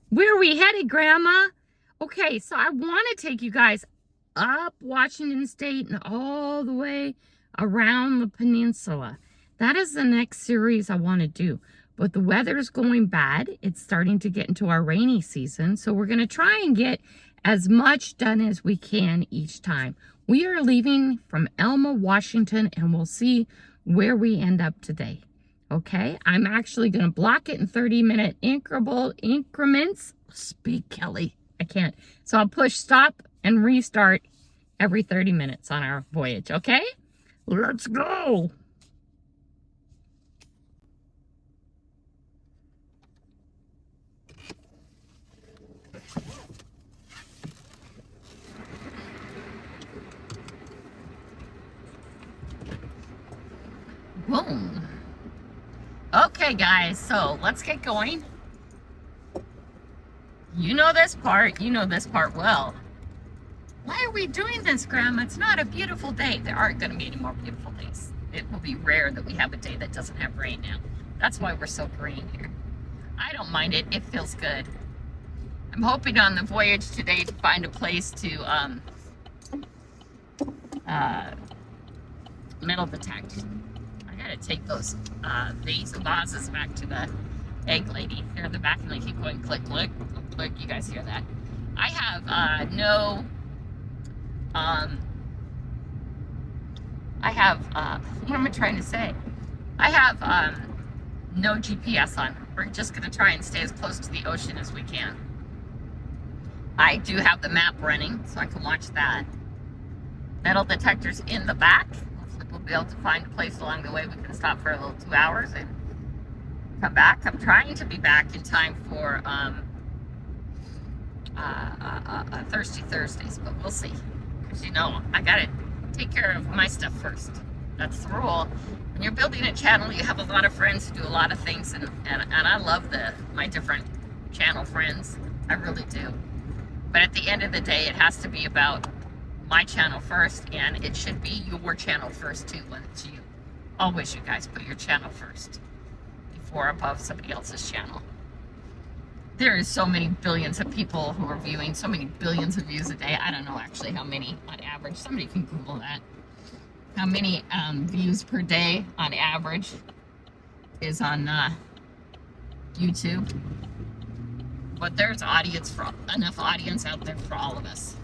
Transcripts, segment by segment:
Where are we headed, Grandma? Okay, so I want to take you guys up Washington State and all the way around the peninsula. That is the next series I want to do. But the weather's going bad. It's starting to get into our rainy season. So we're going to try and get as much done as we can each time. We are leaving from Elma, Washington, and we'll see where we end up today. Okay, I'm actually going to block it in 30-minute increments. Speak, Kelly. I can't. So I'll push stop and restart every 30 minutes on our voyage, okay? Let's go. Boom. Okay, guys, so let's get going. You know this part. You know this part well. Why are we doing this, Grandma? It's not a beautiful day. There aren't going to be any more beautiful days. It will be rare that we have a day that doesn't have rain now. That's why we're so green here. I don't mind it. It feels good. I'm hoping on the voyage today to find a place to metal detect. I gotta take those vases back to the egg lady. They're in the back and they keep going click, click, click, click. You guys hear that? I have what am I trying to say? I have no GPS on. We're just gonna try and stay as close to the ocean as we can. I do have the map running, so I can watch that. Metal detectors in the back. Hopefully we'll be able to find a place along the way we can stop for a little 2 hours and come back. I'm trying to be back in time for Thirsty Thursdays, but we'll see. Because you know, I gotta take care of my stuff first. That's the rule. When you're building a channel, you have a lot of friends who do a lot of things, and I love my different channel friends. I really do. But at the end of the day, it has to be about my channel first, and it should be your channel first too when it's you. Always, you guys, put your channel first before above somebody else's channel. There is so many billions of people who are viewing, so many billions of views a day. I don't know actually how many on average. Somebody can Google that. How many views per day on average is on YouTube. But there's enough audience out there for all of us.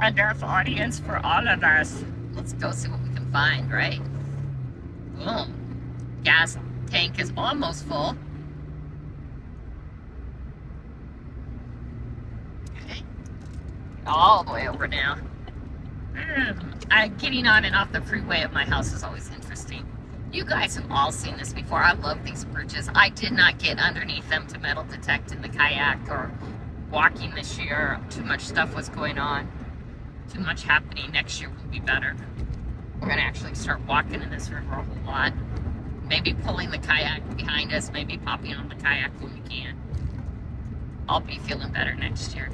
Enough audience for all of us. Let's go see what we can find, right? Boom. Gas tank is almost full. Okay. All the way over now. Getting on and off the freeway at my house is always interesting. You guys have all seen this before. I love these bridges. I did not get underneath them to metal detect in the kayak or walking this year. Too much stuff was going on. Too much happening. Next year will be better. We're going to actually start walking in this river a whole lot. Maybe pulling the kayak behind us. Maybe popping on the kayak when we can. I'll be feeling better next year.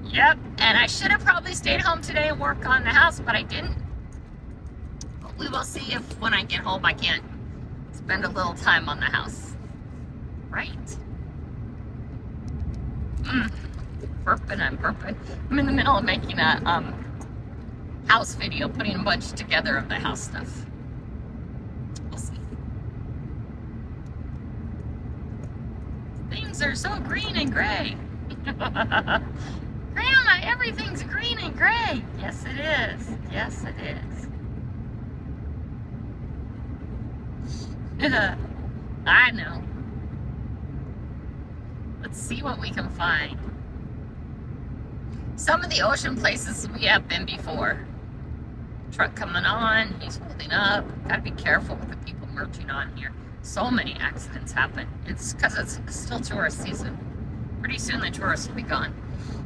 Yep, and I should have probably stayed home today and worked on the house, but I didn't. But we will see if when I get home I can't spend a little time on the house. Right? Burping, I'm burping. I'm in the middle of making a house video, putting a bunch together of the house stuff. We'll see. Things are so green and gray. Grandma, everything's green and gray. Yes, it is. Yes, it is. I know. Let's see what we can find. Some of the ocean places we have been before. Truck coming on, he's holding up. Gotta be careful with the people merging on here. So many accidents happen. It's because it's still tourist season. Pretty soon the tourists will be gone.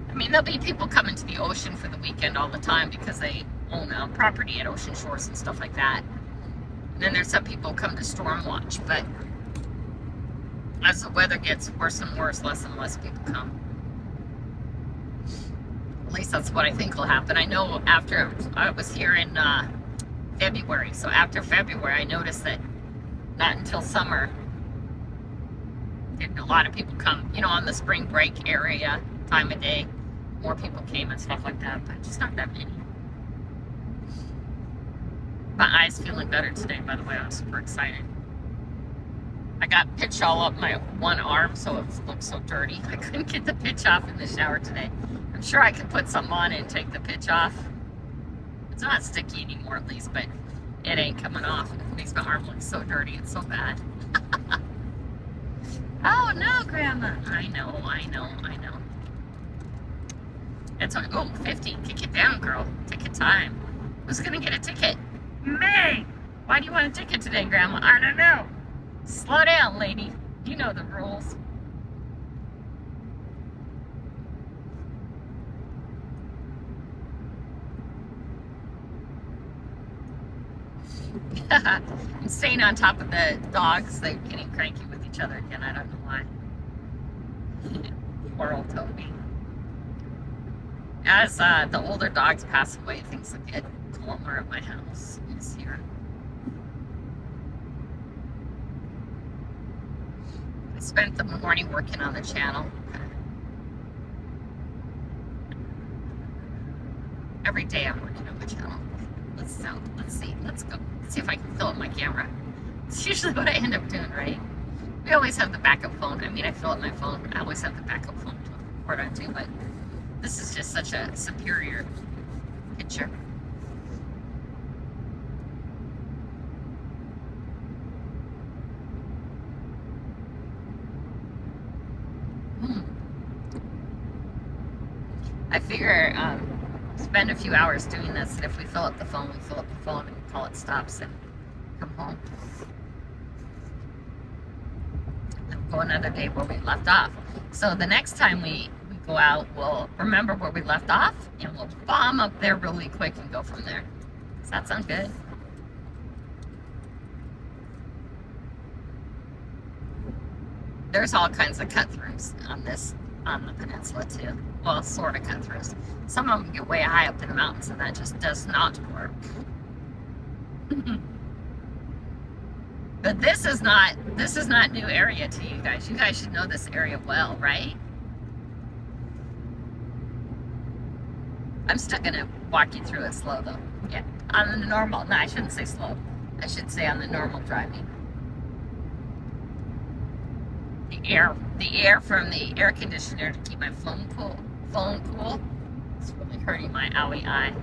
I mean, there'll be people coming to the ocean for the weekend all the time because they own property at ocean shores and stuff like that. And then there's some people who come to storm watch, but as the weather gets worse and worse, less and less people come. At least that's what I think will happen. I know after I was here in February, so after February, I noticed that not until summer A lot of people come, on the spring break area, time of day. More people came and stuff like that, but just not that many. My eye's feeling better today, by the way. I'm super excited. I got pitch all up my one arm, so it looks so dirty. I couldn't get the pitch off in the shower today. I'm sure I could put something on it and take the pitch off. It's not sticky anymore, at least, but it ain't coming off. It makes my arm look so dirty. It's so bad. Oh, no, Grandma. I know. It's like, oh, 50. Kick it down, girl. Take your time. Who's going to get a ticket? May. Why do you want a ticket today, Grandma? I don't know. Slow down, lady. You know the rules. I'm staying on top of the dogs. They're getting cranky with each other again. I don't know why. Poor old Toby. As the older dogs pass away, things will get calmer at my house this year. I spent the morning working on the channel. Every day I'm working on my channel. Let's see. Let's go. Let's see if I can fill up my camera. It's usually what I end up doing, right? We always have the backup phone. I mean, I fill up my phone. I always have the backup phone to record on too, but this is just such a superior picture. I figure spend a few hours doing this, and if we fill up the phone, we fill up the phone and call it stops and come home. And go another day where we left off. So the next time we go out, we'll remember where we left off, and we'll bomb up there really quick and go from there. Does that sound good? There's all kinds of cut-throughs on the peninsula too. Well, sort of cut-throughs. Some of them get way high up in the mountains, and that just does not work. But this is not new area to you guys. You guys should know this area well, right? I'm still gonna walk you through it slow though. Yeah, on the normal. No, I shouldn't say slow. I should say on the normal driving. The air from the air conditioner to keep my phone cool. It's really hurting my owie eye.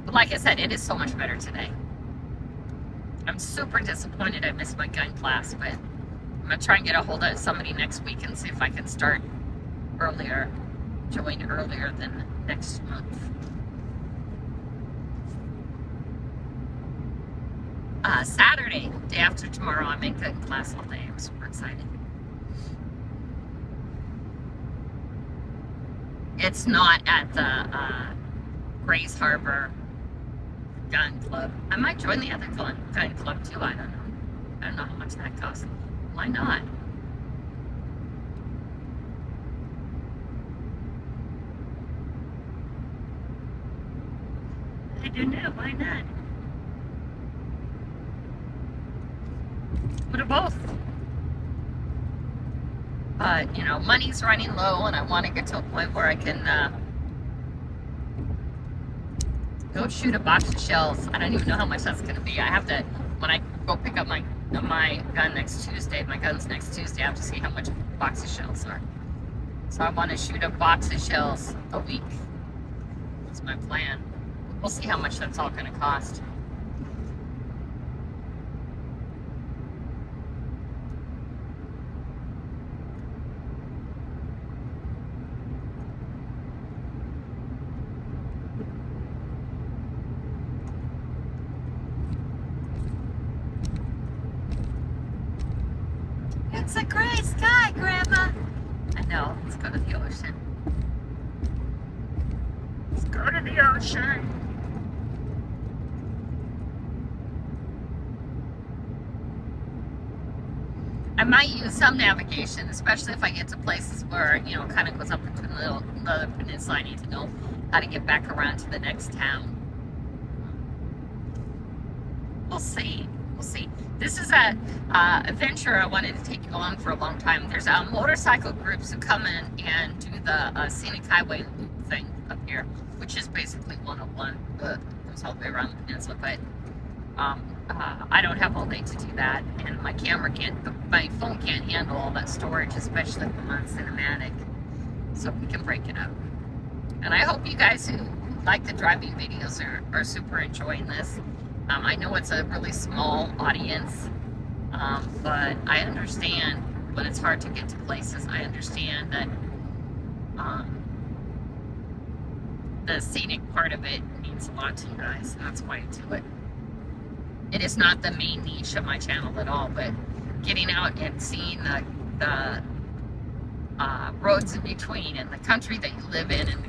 But like I said, it is so much better today. I'm super disappointed I missed my gun class, but I'm gonna try and get a hold of somebody next week and see if I can start earlier, join earlier than next month. Saturday, day after tomorrow, I'm in gun class all day. I'm super excited. It's not at the Grays Harbor Gun Club. I might join the other gun club too. I don't know. I don't know how much that costs. Why not? I don't know. Why not? What about both? But, money's running low, and I want to get to a point where I can go shoot a box of shells. I don't even know how much that's going to be. I have to, when I go pick up my gun next Tuesday, my gun's next Tuesday, I have to see how much a box of shells are. So I want to shoot a box of shells a week. That's my plan. We'll see how much that's all going to cost. It's a gray sky, Grandma. I know. Let's go to the ocean. Let's go to the ocean. I might use some navigation, especially if I get to places where, it kind of goes up into the peninsula. I need to know how to get back around to the next town. We'll see. we'll see. This is a adventure I wanted to take you on for a long time. There's motorcycle groups who come in and do the scenic highway loop thing up here, which is basically 101. Goes all the way around the peninsula, but I don't have all day to do that, and my phone can't handle all that storage, especially if I'm on cinematic, so we can break it up. And I hope you guys who like the driving videos are super enjoying this. I know it's a really small audience, but I understand when it's hard to get to places. I understand that the scenic part of it means a lot to you guys, and that's why I do it. It is not the main niche of my channel at all, but getting out and seeing the roads in between and the country that you live in, and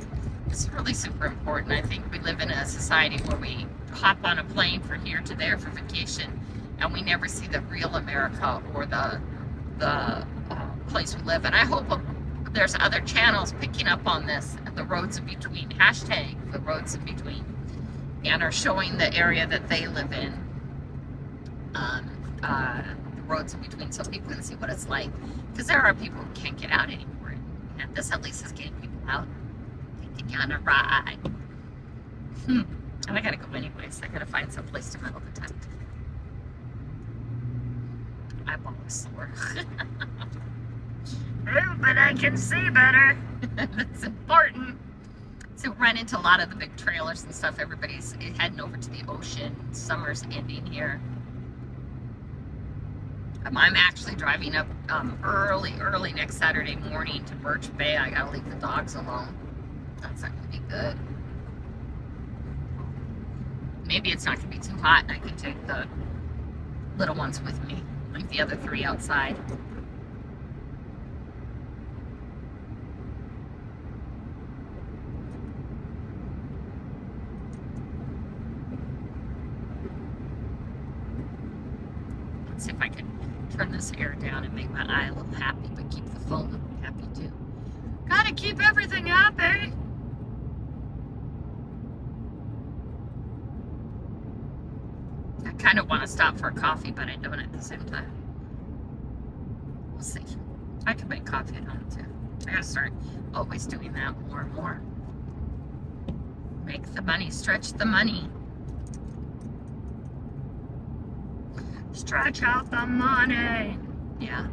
it's really super important. I think we live in a society where we hop on a plane from here to there for vacation, and we never see the real America or the place we live. And I hope there's other channels picking up on this, the roads in between, hashtag the roads in between, and are showing the area that they live in, the roads in between, so people can see what it's like. Because there are people who can't get out anymore, and this at least is getting people out, taking you on a ride. And I gotta go anyways. I gotta find some place to meddle the tent. I'm always sore. But I can see better. That's important. So run into a lot of the big trailers and stuff. Everybody's heading over to the ocean. Summer's ending here. I'm actually driving up early next Saturday morning to Birch Bay. I gotta leave the dogs alone. That's not gonna be good. Maybe it's not gonna be too hot and I can take the little ones with me. Leave the other 3 outside. Let's see if I can turn this air down and make my eye a little happy, but keep the phone happy too. Gotta keep everything happy. I kind of want to stop for a coffee, but I don't at the same time. We'll see. I can make coffee at home too. I gotta start always doing that more and more. Make the money, stretch the money. Stretch out the money. Yeah.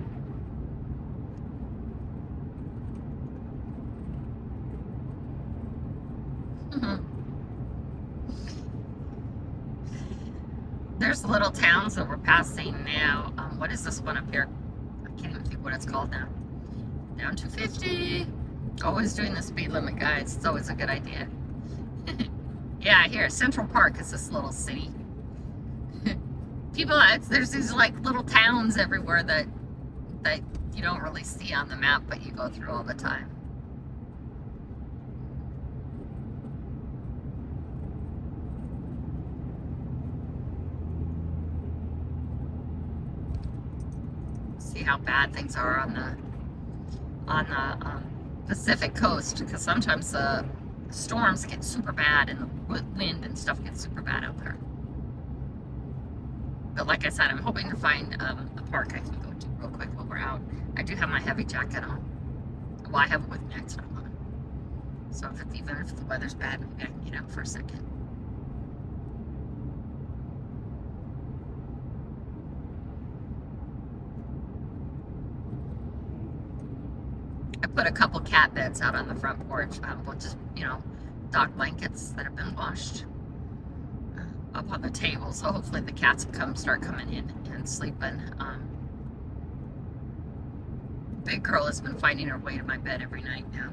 There's little towns that we're passing now. What is this one up here? I can't even think what it's called now. Down to 50. Always doing the speed limit, guys. It's always a good idea. Yeah, here, Central Park is this little city. There's these like little towns everywhere that you don't really see on the map, but you go through all the time. See how bad things are on the Pacific coast, because sometimes the storms get super bad and the wind and stuff gets super bad out there. But like I said, I'm hoping to find a park I can go to real quick while we're out. I do have my heavy jacket on. Well, I have it with me next time on. So even if the weather's bad, maybe I can get out for a second. I put a couple cat beds out on the front porch, just, dog blankets that have been washed up on the table, so hopefully the cats will start coming in and sleeping. Big girl has been finding her way to my bed every night now.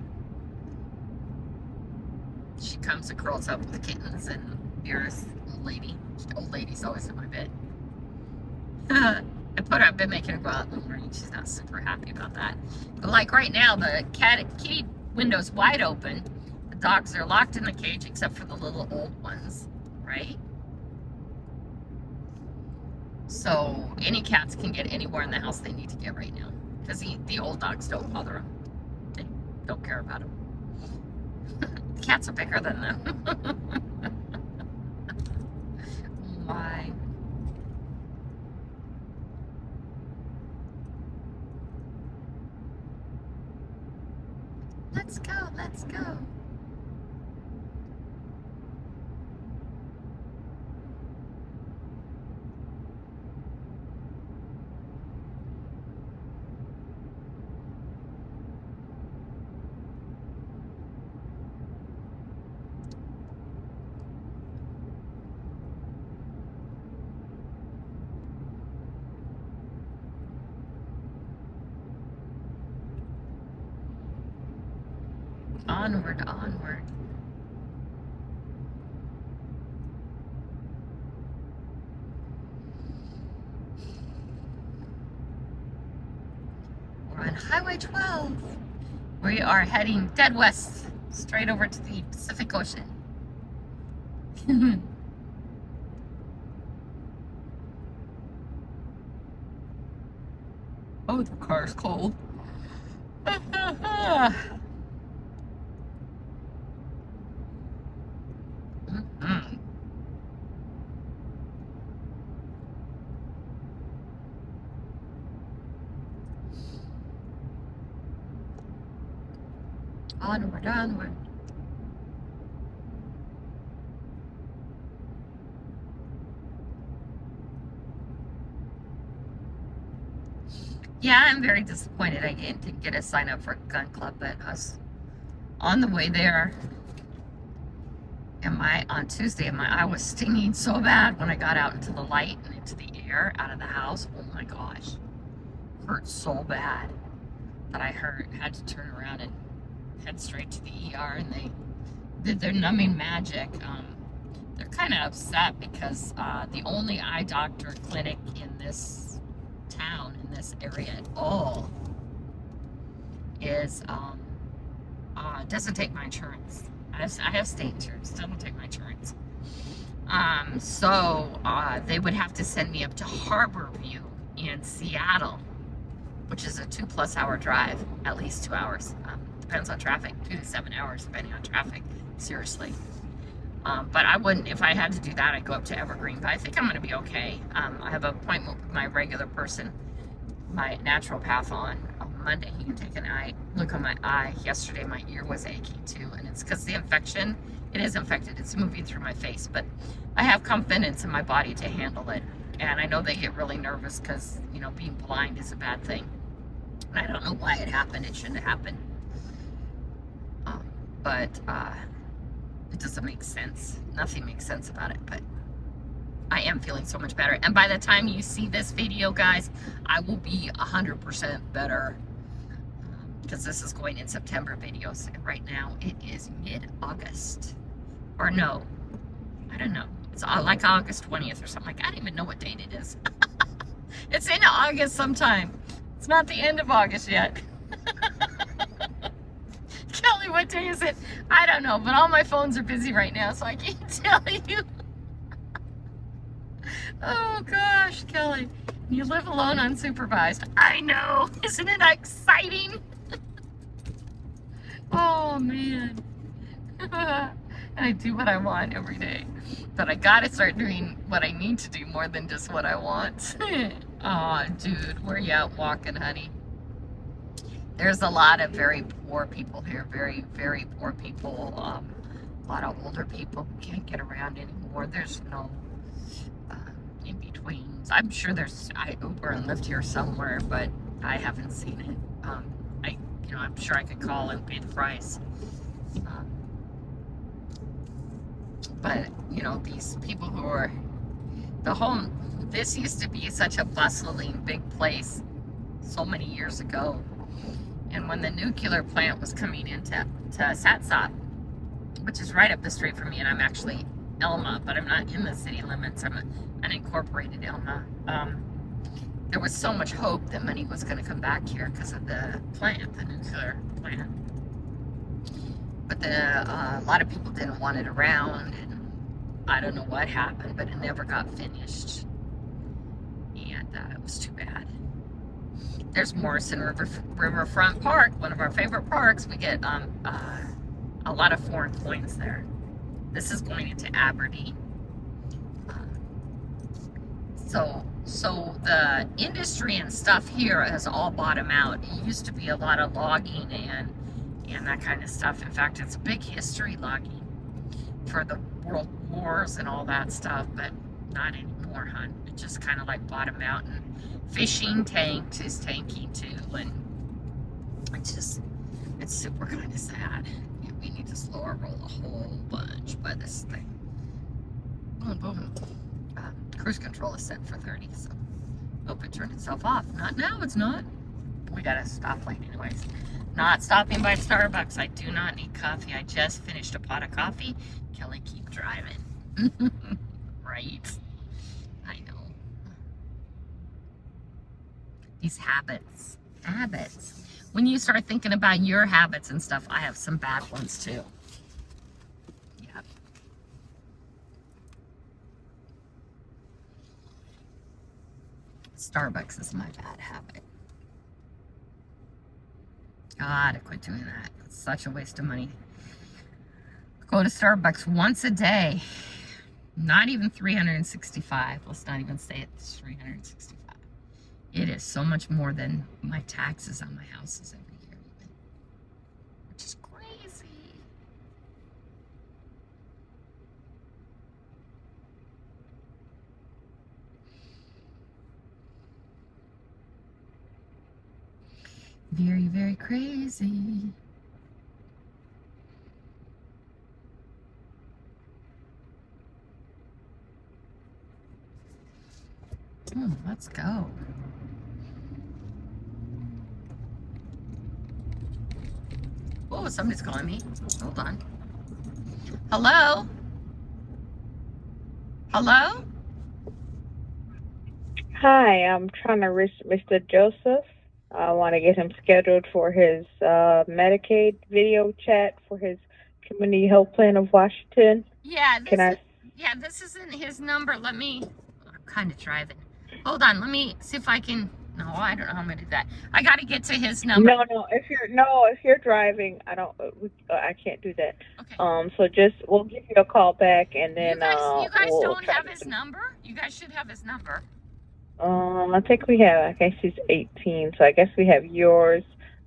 She comes and curls up with the kittens, and Vera's old lady's always in my bed. I've been making her go out in the morning. She's not super happy about that. But like right now, the kitty window's wide open. The dogs are locked in the cage except for the little old ones, right? So any cats can get anywhere in the house they need to get right now, because the old dogs don't bother them. They don't care about them. The cats are bigger than them. Oh my. Let's go, let's go. Onward, onward. We're on Highway 12. We are heading dead west, straight over to the Pacific Ocean. Oh, the car's cold. Onward, onward. Yeah, I'm very disappointed I didn't get a sign up for a gun club, but I was on the way there. And on Tuesday, my eye was stinging so bad when I got out into the light and into the air out of the house. Oh my gosh. Hurt so bad that I had to turn around and head straight to the ER, and they did their numbing magic. They're kind of upset because the only eye doctor clinic in this town, in this area at all, is doesn't take my insurance. I have state insurance, doesn't take my insurance. So they would have to send me up to Harborview in Seattle, which is a 2+ hour drive, at least 2 hours. Depends on traffic, 2 to 7 hours depending on traffic, seriously. But I wouldn't, if I had to do that, I'd go up to Evergreen, but I think I'm gonna be okay. I have an appointment with my regular person, my naturopath on Monday. He can take an eye, look on my eye. Yesterday my ear was aching too, and it's because the infection, it is infected, it's moving through my face, but I have confidence in my body to handle it. And I know they get really nervous because, you know, being blind is a bad thing. I don't know why it happened, it shouldn't have happened. But it doesn't make sense. Nothing makes sense about it, but I am feeling so much better. And by the time you see this video, guys, I will be 100% better, because this is going in September videos. And right now it is mid-August, or no, I don't know. It's like August 20th or something. Like, I don't even know what date it is. It's in August sometime. It's not the end of August yet. Kelly, what day is it? I don't know, but all my phones are busy right now, so I can't tell you. Oh gosh, Kelly, you live alone unsupervised. I know, isn't it exciting? Oh man. And I do what I want every day, but I gotta start doing what I need to do more than just what I want. Oh dude, where you out walking, honey? There's a lot of very poor people here, very, very poor people. A lot of older people who can't get around anymore. There's no in-betweens. I'm sure there's Uber and Lyft here somewhere, but I haven't seen it. I'm sure I could call and pay the price. But, you know, these people who are, this used to be such a bustling big place so many years ago. And when the nuclear plant was coming into Satsop, which is right up the street from me, and I'm actually Elma, but I'm not in the city limits, I'm an unincorporated Elma. There was so much hope that money was going to come back here because of the plant, the nuclear plant. But a lot of people didn't want it around, and I don't know what happened, but it never got finished. And it was too bad. There's Morrison Riverfront Park, one of our favorite parks. We get a lot of foreign coins there. This is going into Aberdeen. So the industry and stuff here has all bottomed out. It used to be a lot of logging and that kind of stuff. In fact, it's big history logging for the world wars and all that stuff, but not anymore, hon. It just kind of like bottomed out, and fishing tanked is tanking too, and it's super kind of sad. Yeah, we need to slow our roll a whole bunch by this thing. Boom, boom. Cruise control is set for 30, so hope it turned itself off. Not now, it's not. We got a stoplight anyways. Not stopping by Starbucks. I do not need coffee. I just finished a pot of coffee. Kelly, keep driving. Right. I know. These habits. Habits. When you start thinking about your habits and stuff, I have some bad ones too. Yep. Starbucks is my bad habit. Gotta quit doing that. It's such a waste of money. Go to Starbucks once a day. Not even 365. Let's not even say it's 365. It is so much more than my taxes on my houses every year, even. Which is crazy. Very, very crazy. Let's go. Oh, somebody's calling me. Hold on. Hello? Hello? Hi, I'm trying to reach Mr. Joseph. I want to get him scheduled for his Medicaid video chat for his Community Health Plan of Washington. Yeah, Can this isn't his number. I'm kind of driving. Hold on, let me see if I can. No, I don't know how I'm gonna do that. I got to get to his number. No. If you're driving, I can't do that. Okay. So we'll give you a call back, and then you guys we'll don't have his number. You guys should have his number. I think we have. I guess he's 18, so I guess we have yours.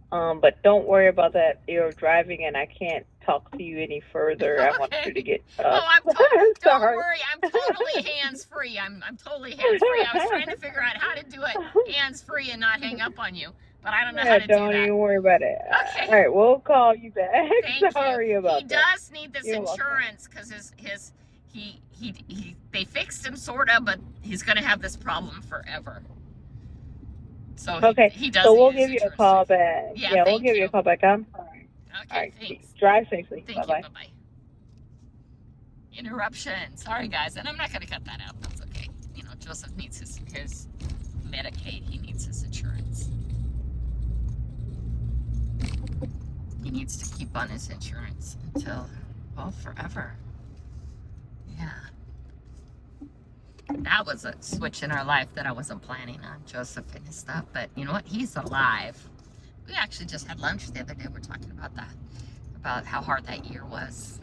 But don't worry about that. You're driving, and I can't talk to you any further. Okay. I want you to get. Don't worry. I'm totally hands-free. I'm totally hands-free. I was trying to figure out how to do it hands-free and not hang up on you, but I don't know how to do that. Don't even worry about it. Okay. All right, we'll call you back. Thank Sorry you. about that. He does need this insurance because they fixed him sorta, but he's gonna have this problem forever. So he does. So we'll give you a call back. Yeah, we'll give you a call back. I'm sorry. Okay, all right, thanks. Drive safely. Thank you. Bye-bye. Interruption. Sorry, guys, and I'm not gonna cut that out. That's okay. You know, Joseph needs his Medicaid. He needs his insurance. He needs to keep on his insurance until, well, forever. Yeah. That was a switch in our life that I wasn't planning on, Joseph and his stuff. But you know what? He's alive. We actually just had lunch the other day. We're talking about that, about how hard that year was.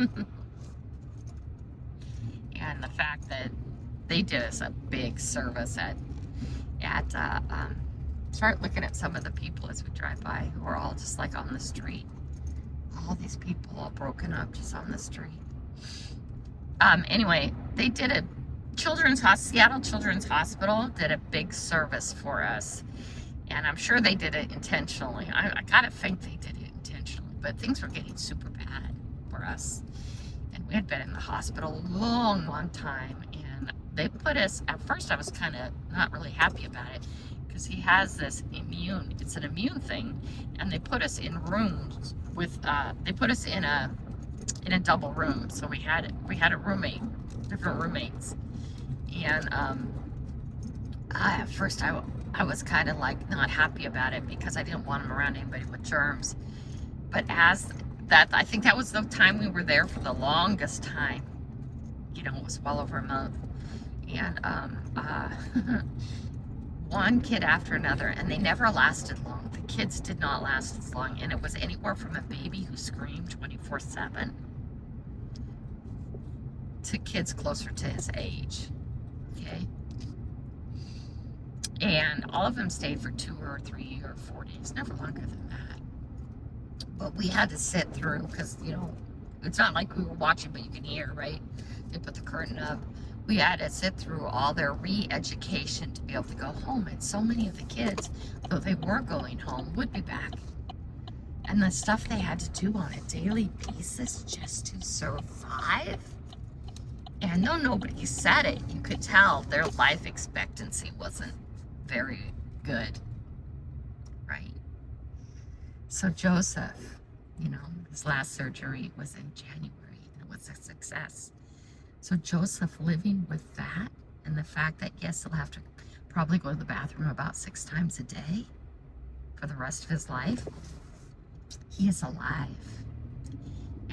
And the fact that they did us a big service start looking at some of the people as we drive by who are all just like on the street. All these people all broken up just on the street. Anyway, they did a Seattle Children's Hospital did a big service for us, and I'm sure they did it intentionally. I gotta think they did it intentionally, but things were getting super bad for us, and we had been in the hospital a long time, and they put us, at first I was kind of not really happy about it, because he has this it's an immune thing, and they put us in rooms with, they put us in a double room, so we had a roommate, different roommates. And at first I was kind of like not happy about it because I didn't want him around anybody with germs. But I think that was the time we were there for the longest time. You know, it was well over a month. And one kid after another, and they never lasted long. The kids did not last as long, and it was anywhere from a baby who screamed 24/7 to kids closer to his age. Okay, and all of them stayed for 2 or 3 or 4 days, never longer than that. But we had to sit through because, it's not like we were watching, but you can hear, right? They put the curtain up. We had to sit through all their re-education to be able to go home. And so many of the kids, though they were going home, would be back. And the stuff they had to do on a daily basis just to survive. And though nobody said it, you could tell their life expectancy wasn't very good, right? So Joseph, his last surgery was in January, and it was a success. So Joseph living with that, and the fact that, yes, he'll have to probably go to the bathroom about 6 times a day for the rest of his life, he is alive.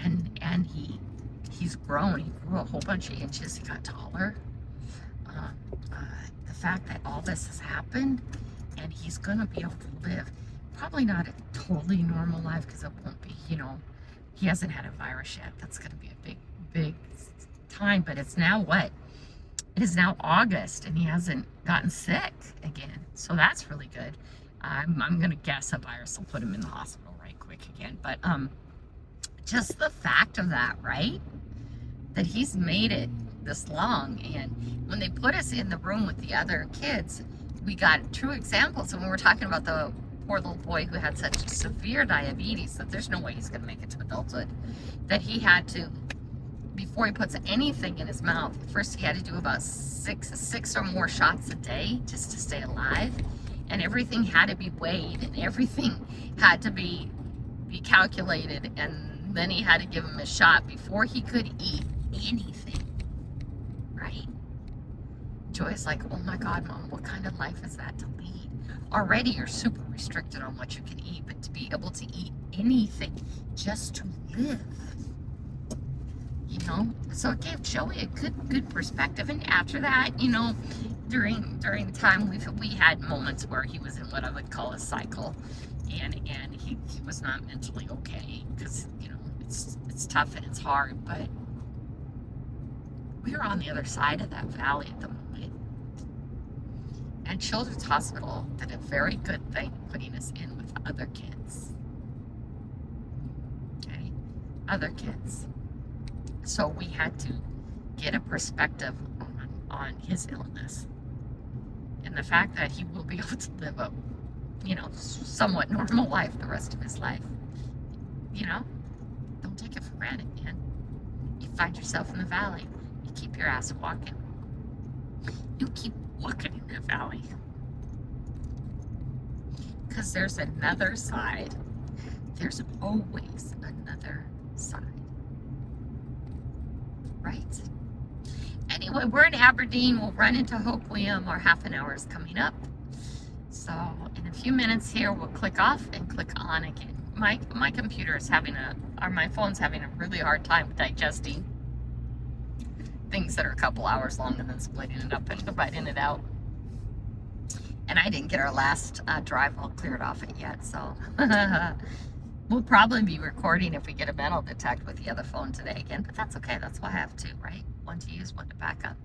And he's grown. He grew a whole bunch of inches. He got taller. The fact that all this has happened, and he's going to be able to live, probably not a totally normal life, because it won't be, he hasn't had a virus yet. That's going to be a big time. But it's now what? It is now August, and he hasn't gotten sick again. So that's really good. I'm going to guess a virus will put him in the hospital right quick again. But just the fact of that, right? That he's made it this long. And when they put us in the room with the other kids, we got true examples. And when we're talking about the poor little boy who had such severe diabetes that there's no way he's going to make it to adulthood, that he had to, before he puts anything in his mouth, first he had to do about six or more shots a day just to stay alive. And everything had to be weighed, and everything had to be calculated, and then he had to give him a shot before he could eat anything, right? Joy's like, oh my God, Mom, what kind of life is that to lead? Already you're super restricted on what you can eat, but to be able to eat anything just to live, So it gave Joey a good perspective. And after that, during the time we had moments where he was in what I would call a cycle, and he was not mentally okay, because it's tough and it's hard, but we are on the other side of that valley at the moment. And Children's Hospital did a very good thing putting us in with other kids. Okay? Other kids. So we had to get a perspective on his illness. And the fact that he will be able to live a, somewhat normal life the rest of his life. Don't take it for granted, man. You find yourself in the valley. You keep your ass walking. You keep walking in the valley. Because there's another side. There's always another side. Right? Anyway, we're in Aberdeen. We'll run into Hoquiam. Our half an hour is coming up. So in a few minutes here, we'll click off and click on again. My computer is my phone's having a really hard time digesting things that are a couple hours long and then splitting it up and dividing it out. And I didn't get our last drive all cleared off it yet, so we'll probably be recording if we get a metal detect with the other phone today again, but that's okay. That's why I have two, right? One to use, one to back up.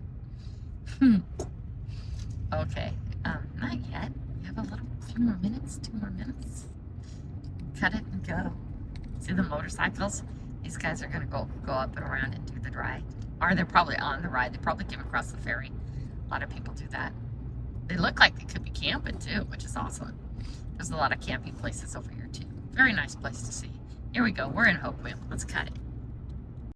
Okay, not yet. We have a few more minutes, 2 more minutes. Cut it and go. See the motorcycles? These guys are gonna go up and around and do the ride. Or they're probably on the ride. They probably came across the ferry. A lot of people do that. They look like they could be camping too, which is awesome. There's a lot of camping places over here too. Very nice place to see. Here we go. We're in Hoquiam. Let's cut it.